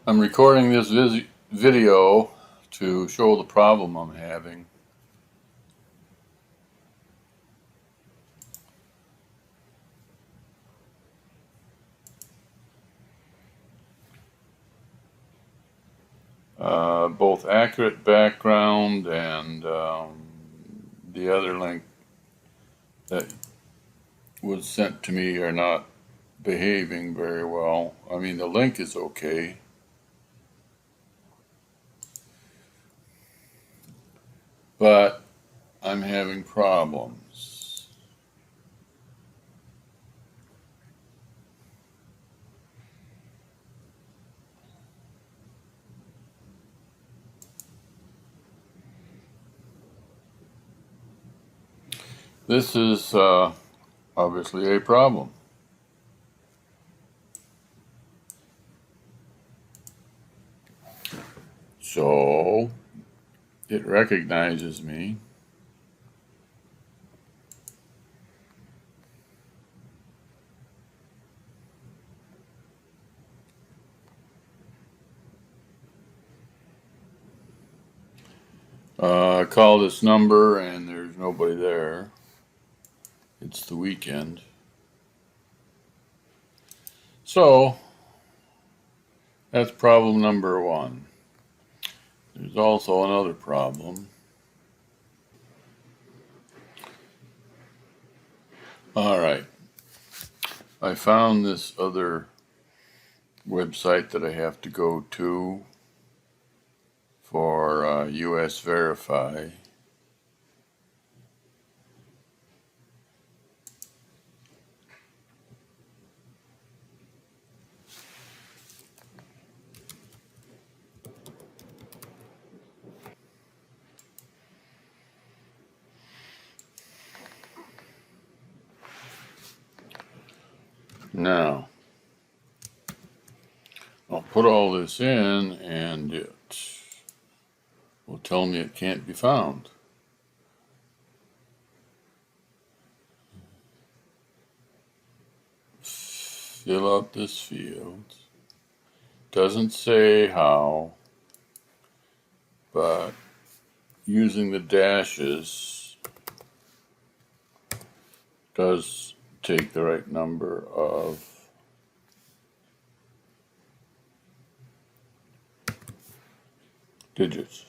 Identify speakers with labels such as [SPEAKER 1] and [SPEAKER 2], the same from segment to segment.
[SPEAKER 1] I'm recording this video to show the problem I'm having. Both accurate background and the other link that was sent to me are not behaving very well. I mean, the link is okay, but I'm having problems. This is obviously a problem. So it recognizes me. I call this number and there's nobody there. It's the weekend. So that's problem number one. There's also another problem. All right. I found this other website that I have to go to for US Verify. Now, I'll put all this in and it will tell me it can't be found. Fill out this field. Doesn't say how, but using the dashes does take the right number of digits.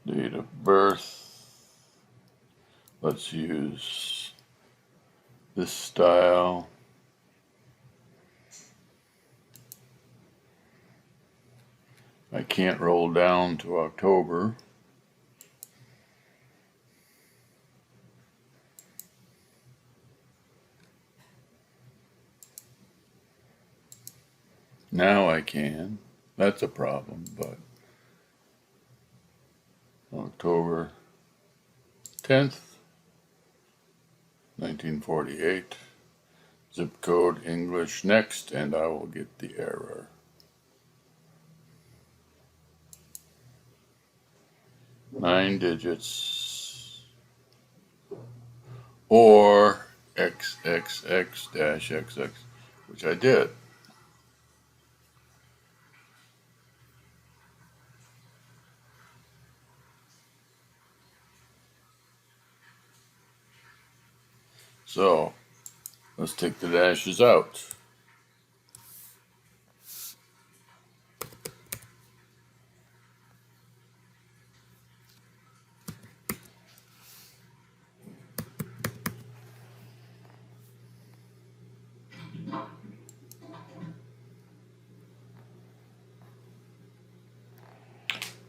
[SPEAKER 1] Date of birth. Let's use this style. I can't roll down to October. Now I can. That's a problem, but October 10th, 1948. Zip code English next, and I will get the error. Nine digits or XXX-XX, which I did. So let's take the dashes out.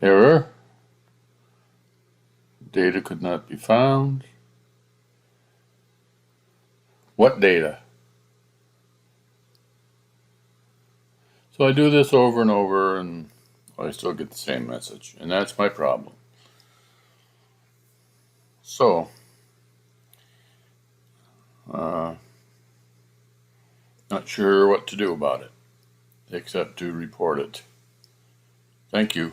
[SPEAKER 1] Error. Data could not be found. What data? So I do this over and over and I still get the same message, and that's my problem. So, not sure what to do about it, except to report it. Thank you.